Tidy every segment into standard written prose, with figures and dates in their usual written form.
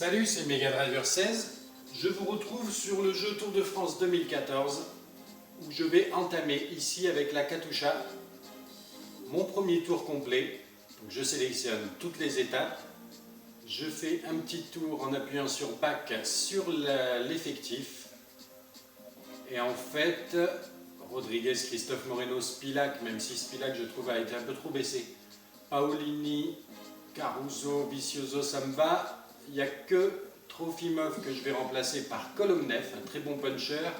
Salut, c'est Mega Driver 16. Je vous retrouve sur le jeu Tour de France 2014 où je vais entamer ici avec la Katusha mon premier tour complet. Donc je sélectionne toutes les étapes. Je fais un petit tour en appuyant sur Back sur l'effectif. Et en fait, Rodriguez, Christophe Moreno, Spilac, même si Spilac je trouve a été un peu trop baissé, Paolini, Caruso, Vicioso, Samba. Il n'y a que Trofimov que je vais remplacer par Kolomnev, un très bon puncher,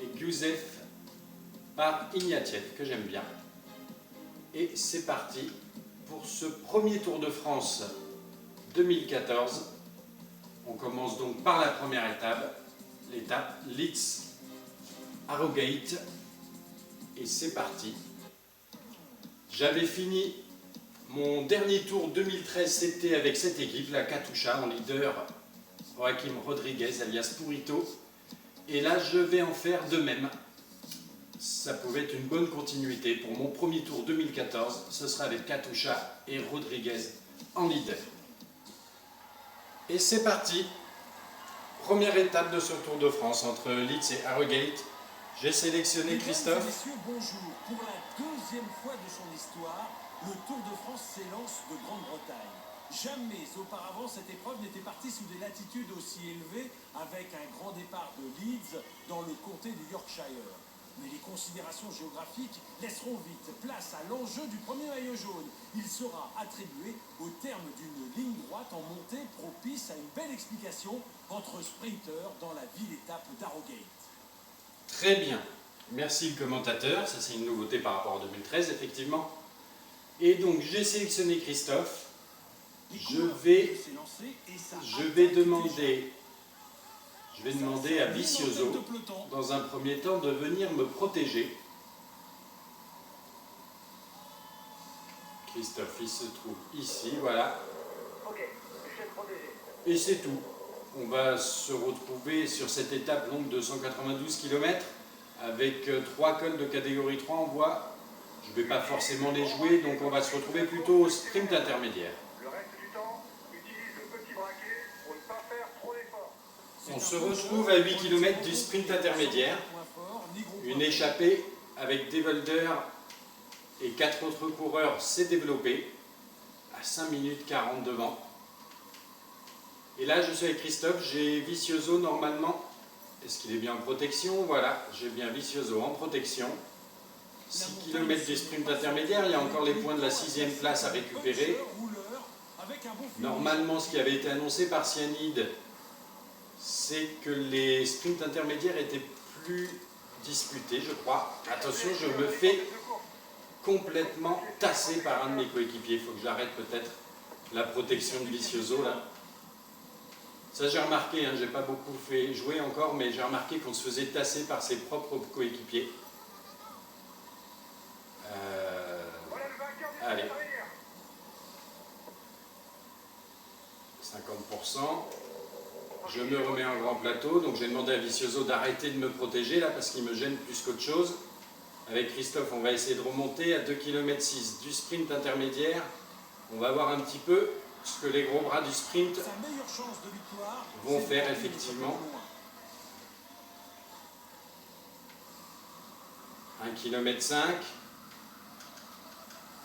et Gusev par Ignatiev, que j'aime bien. Et c'est parti pour ce premier Tour de France 2014. On commence donc par la première étape, l'étape Leeds-Harrogate. Et c'est parti. J'avais fini mon dernier tour 2013, c'était avec cette équipe, la Katusha, en leader Joaquim Rodriguez, alias Purito. Et là, je vais en faire de même. Ça pouvait être une bonne continuité. Pour mon premier tour 2014, ce sera avec Katusha et Rodriguez en leader. Et c'est parti. Première étape de ce Tour de France entre Leeds et Harrogate. J'ai sélectionné Christophe. Mesdames et messieurs, bonjour. Pour la deuxième fois de son histoire, le Tour de France s'élance de Grande-Bretagne. Jamais auparavant cette épreuve n'était partie sous des latitudes aussi élevées, avec un grand départ de Leeds dans le comté du Yorkshire. Mais les considérations géographiques laisseront vite place à l'enjeu du premier maillot jaune. Il sera attribué au terme d'une ligne droite en montée propice à une belle explication entre sprinteurs dans la ville-étape d'Harrogate. Très bien. Merci le commentateur. Ça, c'est une nouveauté par rapport à 2013, effectivement. Et donc, j'ai sélectionné Christophe. Je vais demander à Vicioso, dans un premier temps, de venir me protéger. Christophe, il se trouve ici, voilà. Ok, je vais te protéger. Et c'est tout. On va se retrouver sur cette étape longue de 192 km avec 3 cols de catégorie 3 en bois. Je ne vais pas forcément les jouer, donc on va se retrouver plutôt au sprint intermédiaire. Le reste du temps, utilise le petit braquet pour ne pas faire trop d'efforts. On se retrouve à 8 km du sprint intermédiaire. Une échappée avec Devolder et 4 autres coureurs s'est développée à 5 minutes 40 devant. Et là, je suis avec Christophe, j'ai Vicioso normalement. Est-ce qu'il est bien en protection? Voilà, j'ai bien Vicioso en protection. 6 km du sprint intermédiaire, il y a encore les points de la 6e place à récupérer. Normalement, ce qui avait été annoncé par Cyanide, c'est que les sprints intermédiaires étaient plus disputés, je crois. Attention, je me fais complètement tasser par un de mes coéquipiers. Il faut que j'arrête peut-être la protection de Vicioso là. Ça j'ai remarqué, hein, j'ai pas beaucoup fait jouer encore, mais j'ai remarqué qu'on se faisait tasser par ses propres coéquipiers. Allez. 50%. Je me remets en grand plateau, donc j'ai demandé à Vicioso d'arrêter de me protéger là parce qu'il me gêne plus qu'autre chose. Avec Christophe, on va essayer de remonter à 2,6 km du sprint intermédiaire. On va voir un petit peu ce que les gros bras du sprint vont faire effectivement. 1,5 km.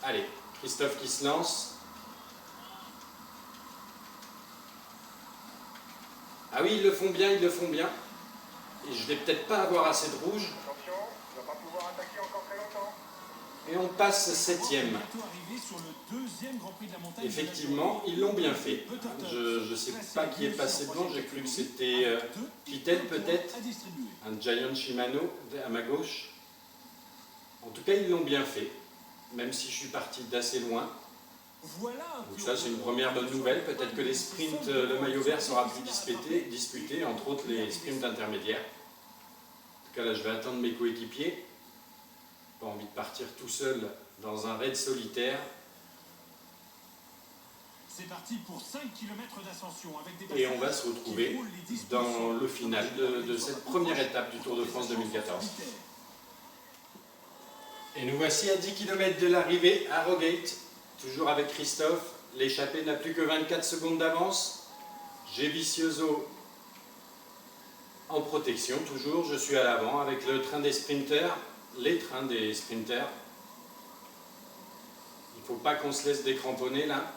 Allez, Christophe qui se lance. Ah oui, ils le font bien, ils le font bien. Et je vais peut-être pas avoir assez de rouge. Attention, tu ne vas pas pouvoir attaquer encore très longtemps. Et on passe 7e. Effectivement, ils l'ont bien fait. Je ne sais pas qui est passé devant, j'ai cru que c'était Kittel peut-être, un Giant Shimano à ma gauche. En tout cas, ils l'ont bien fait, même si je suis parti d'assez loin. Donc ça, c'est une première bonne nouvelle. Peut-être que les sprints, le maillot vert sera plus disputé, entre autres les sprints intermédiaires. En tout cas, là, je vais attendre mes coéquipiers. Pas envie de partir tout seul dans un raid solitaire. C'est parti pour 5 km d'ascension avec des et on va se retrouver dans le final de cette première étape du Tour de France 2014. Et nous voici à 10 km de l'arrivée à Harrogate, toujours avec Christophe. L'échappée n'a plus que 24 secondes d'avance. J'ai Vicioso en protection, toujours. Je suis à l'avant avec le train des sprinters, les trains des sprinters. Il ne faut pas qu'on se laisse décramponner là.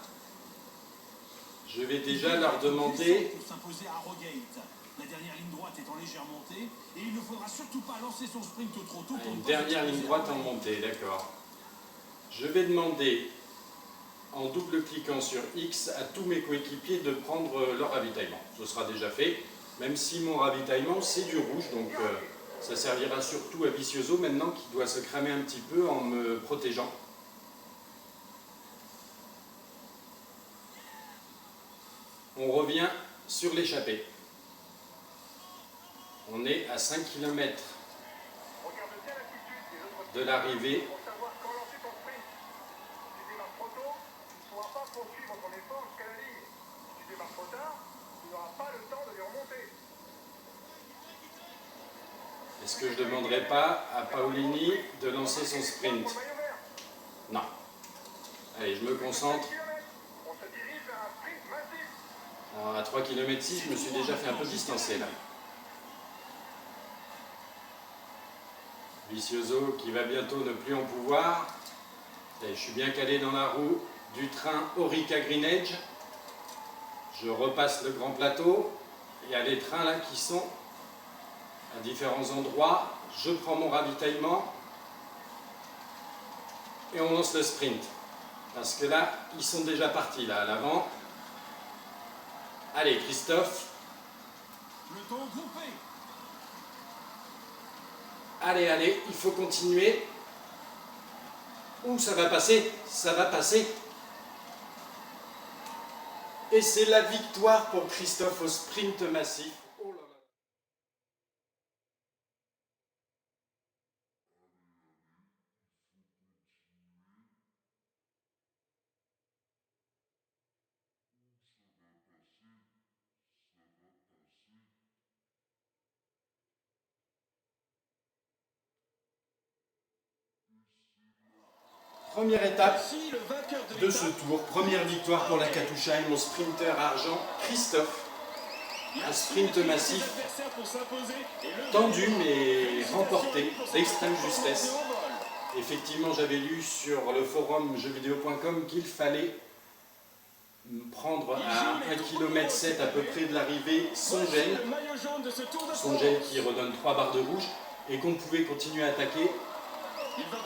Je vais déjà leur demander... Pour s'imposer à Harrogate. La dernière ligne droite est en légère montée et il ne faudra surtout pas lancer son sprint trop tôt. Une dernière ligne droite en montée, d'accord. Je vais demander, en double cliquant sur X, à tous mes coéquipiers de prendre leur ravitaillement. Ce sera déjà fait, même si mon ravitaillement c'est du rouge, donc ça servira surtout à Vicioso maintenant qui doit se cramer un petit peu en me protégeant. On revient sur l'échappée. On est à 5 km de l'arrivée. Pour savoir quand lancer ton sprint. Si tu démarres trop tôt, tu ne pourras pas poursuivre ton effort jusqu'à la ligne. Si tu démarres trop tard, tu n'auras pas le temps de les remonter. Est-ce que je ne demanderai pas à Paolini de lancer son sprint? Pour le maillot vert. Non. Allez, je me concentre. On se dirige vers un sprint massif. Alors, à 3 km 6, je me suis déjà fait un peu distancer là. Vicioso qui va bientôt ne plus en pouvoir. Et je suis bien calé dans la roue du train Orica Greenedge. Je repasse le grand plateau. Il y a les trains là qui sont à différents endroits. Je prends mon ravitaillement et on lance le sprint. Parce que là, ils sont déjà partis là à l'avant. Allez, Christophe. Le temps groupé. Allez, allez, il faut continuer. Ouh, ça va passer, ça va passer. Et c'est la victoire pour Christophe au sprint massif. Oh là là. Première étape Si le vainqueur de ce tour, première victoire pour la Katusha et mon sprinter argent Christophe. Un sprint massif tendu mais remporté d'extrême justesse. Effectivement, j'avais lu sur le forum jeuxvideo.com qu'il fallait prendre à 1,7 km à peu près de l'arrivée son gel qui redonne 3 barres de rouge et qu'on pouvait continuer à attaquer,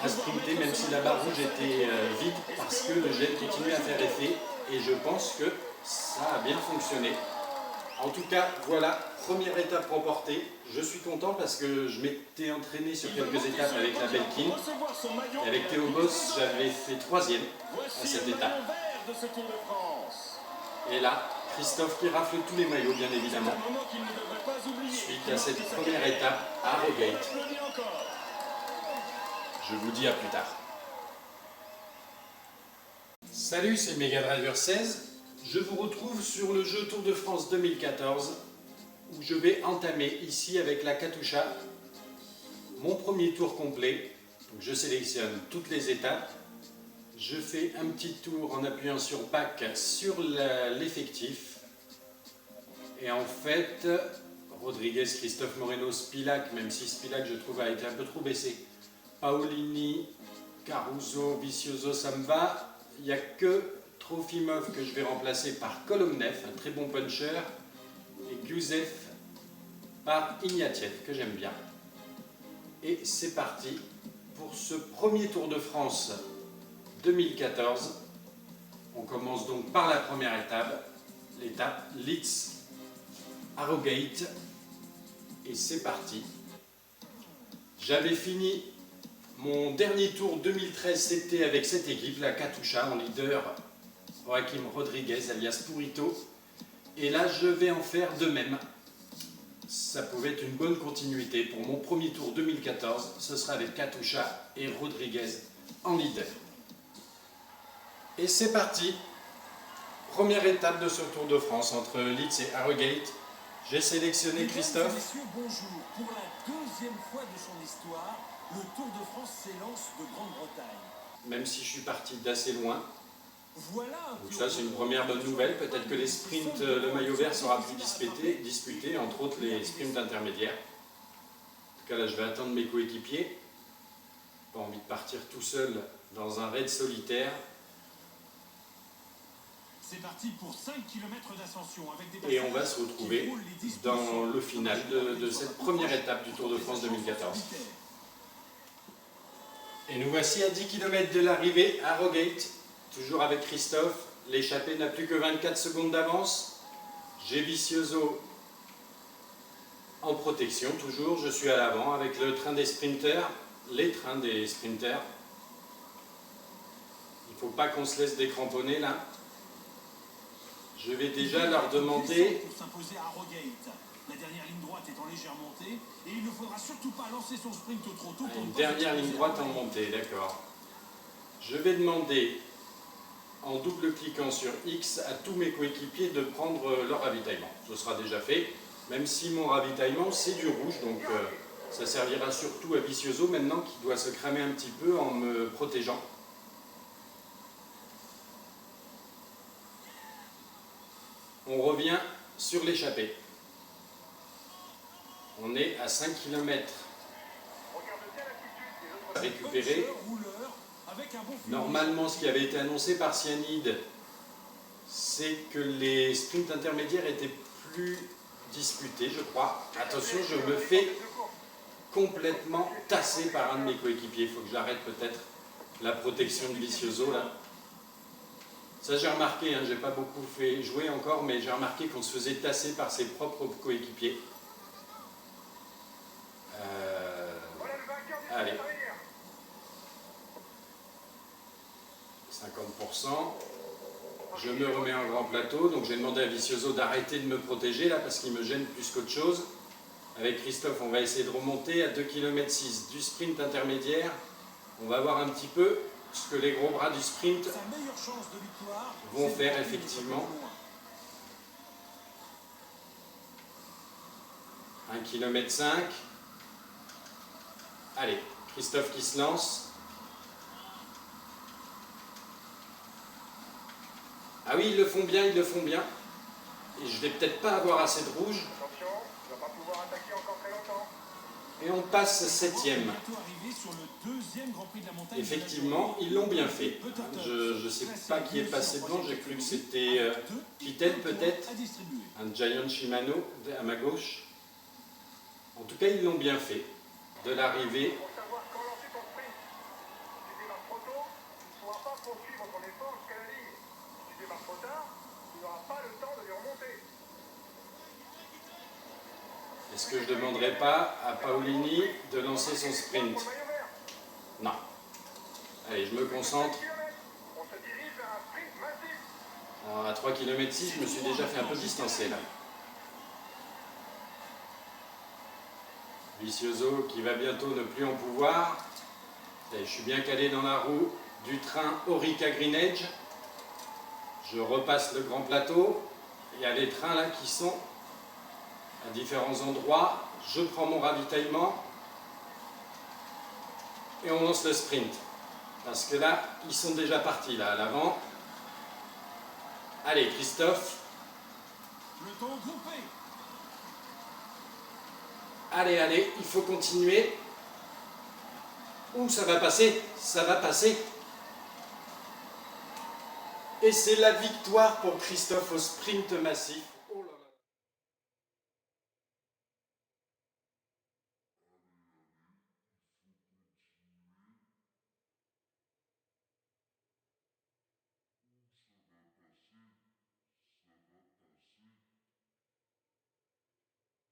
à sprinter même si la barre rouge était vide parce que le gel continuait à faire effet et je pense que ça a bien fonctionné. En tout cas, voilà, première étape remportée. Je suis content parce que je m'étais entraîné sur quelques étapes avec la Belkin. Et avec Théo Boss, j'avais fait 3e à cette étape. Et là, Christophe qui rafle tous les maillots, bien évidemment, suite à cette première étape à Harrogate. Je vous dis à plus tard. Salut, c'est Mega Driver 16. Je vous retrouve sur le jeu Tour de France 2014 où je vais entamer ici avec la Katusha mon premier tour complet. Donc je sélectionne toutes les étapes. Je fais un petit tour en appuyant sur Back sur l'effectif. Et en fait, Rodriguez, Christophe Moreno, Spilac, même si Spilac je trouve a été un peu trop baissé. Paolini, Caruso, Vicioso, ça me va. Il n'y a que Trofimov que je vais remplacer par Kolomnev, un très bon puncher, et Gusev par Ignatiev, que j'aime bien. Et c'est parti pour ce premier Tour de France 2014. On commence donc par la première étape, l'étape Leeds-Harrogate. Et c'est parti. J'avais fini mon dernier tour 2013, c'était avec cette équipe, la Katusha, en leader Joaquim Rodriguez, alias Purito. Et là, je vais en faire de même. Ça pouvait être une bonne continuité. Pour mon premier tour 2014, ce sera avec Katusha et Rodriguez en leader. Et c'est parti. Première étape de ce Tour de France entre Leeds et Harrogate. J'ai sélectionné Christophe. Messieurs, bonjour. Pour la deuxième fois de son histoire, le Tour de France s'élance de Grande-Bretagne. Même si je suis parti d'assez loin, Voilà un Donc peu ça c'est une première bonne nouvelle, peut-être que les sprints, le maillot vert sera plus disputé, entre autres les sprints intermédiaires. En tout cas là je vais attendre mes coéquipiers. Pas envie de partir tout seul dans un raid solitaire. C'est parti pour 5 km d'ascension avec des Et on va se retrouver dans le final de cette première étape du Tour de France 2014. Et nous voici à 10 km de l'arrivée à Harrogate, toujours avec Christophe. L'échappée n'a plus que 24 secondes d'avance. J'ai Vicioso en protection, toujours. Je suis à l'avant avec le train des sprinters, les trains des sprinters. Il ne faut pas qu'on se laisse décramponner là. Je vais déjà leur demander... Pour s'imposer à Harrogate. La dernière ligne droite est en légère montée et il ne faudra surtout pas lancer son sprint trop tôt. Une dernière ligne droite en montée, d'accord. Je vais demander, en double cliquant sur X, à tous mes coéquipiers de prendre leur ravitaillement. Ce sera déjà fait, même si mon ravitaillement c'est du rouge, donc ça servira surtout à Vicioso maintenant qui doit se cramer un petit peu en me protégeant. On revient sur l'échappée. On est à 5 km à récupérer. Normalement, ce qui avait été annoncé par Cyanide, c'est que les sprints intermédiaires étaient plus disputés, je crois. Attention, je me fais complètement tasser par un de mes coéquipiers. Il faut que j'arrête peut-être la protection de Vicioso là. Ça j'ai remarqué, hein, j'ai pas beaucoup fait jouer encore, mais j'ai remarqué qu'on se faisait tasser par ses propres coéquipiers. Allez. 50%. Je me remets en grand plateau, donc j'ai demandé à Vicioso d'arrêter de me protéger là parce qu'il me gêne plus qu'autre chose. Avec Christophe, on va essayer de remonter à 2 km 6 du sprint intermédiaire. On va voir un petit peu ce que les gros bras du sprint vont faire effectivement. 1 km 5. Allez, Christophe qui se lance. Ah oui, ils le font bien, ils le font bien. Et je vais peut-être pas avoir assez de rouge. Attention, tu vas pas pouvoir attaquer encore très longtemps. Et on passe 7e. Effectivement, ils l'ont bien fait. Je ne sais pas qui est passé devant, j'ai cru que c'était Kittel peut-être, un Giant Shimano à ma gauche. En tout cas, ils l'ont bien fait. De l'arrivée. Pour savoir quand lancer ton sprint. Si tu démarres trop tôt, tu ne pourras pas poursuivre ton effort jusqu'à la ligne. Si tu démarres trop tard, tu n'auras pas le temps de les remonter. Est-ce que je ne demanderai pas à Paolini de lancer son sprint? Non. Allez, je me concentre. On se dirige vers un sprint massif. Alors, à 3 km 6, je me suis déjà fait un peu distancer là. Vicioso qui va bientôt ne plus en pouvoir. Et je suis bien calé dans la roue du train Orica Green Edge. Je repasse le grand plateau. Il y a les trains là qui sont à différents endroits. Je prends mon ravitaillement et on lance le sprint. Parce que là, ils sont déjà partis là à l'avant. Allez, Christophe. Le temps groupé. Allez, allez, il faut continuer. Ouh, ça va passer, ça va passer. Et c'est la victoire pour Christophe au sprint massif. Oh là là.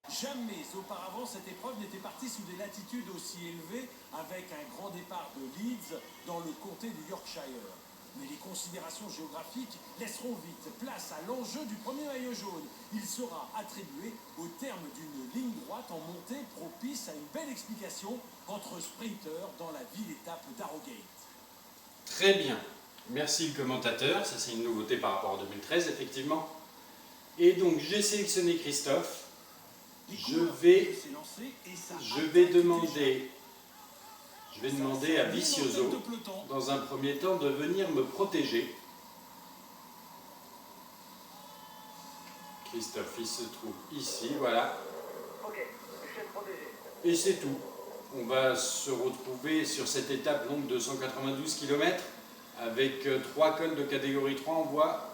Jamais auparavant cette épreuve n'était partie sous des latitudes aussi élevées avec un grand départ de Leeds dans le comté du Yorkshire. Mais les considérations géographiques laisseront vite place à l'enjeu du premier maillot jaune. Il sera attribué au terme d'une ligne droite en montée propice à une belle explication entre sprinteurs dans la ville-étape d'Harrogate. Très bien. Merci le commentateur. Ça, c'est une nouveauté par rapport à 2013, effectivement. Et donc, j'ai sélectionné Christophe. Je vais demander à Vicioso, dans un premier temps, de venir me protéger. Christophe, il se trouve ici, voilà. Ok, échelle protégée. Et c'est tout. On va se retrouver sur cette étape longue de 192 km avec 3 cols de catégorie 3 en voie.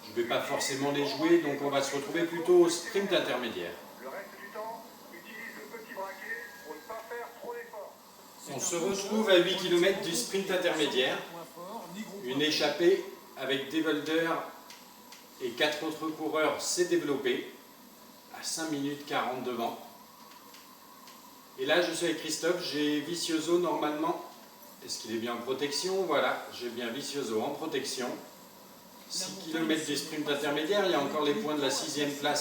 Je ne vais pas forcément les jouer, donc on va se retrouver plutôt au sprint intermédiaire. Le reste du temps, utilise le petit braquet pour ne pas faire trop d'efforts. On se retrouve à 8 km du sprint intermédiaire. Une échappée avec Devolder et 4 autres coureurs s'est développée à 5 minutes 40 devant. Et là, je suis avec Christophe, j'ai Vicioso normalement. Est-ce qu'il est bien en protection? Voilà, j'ai bien Vicioso en protection. 6 km du sprint intermédiaire, il y a encore les points de la 6e place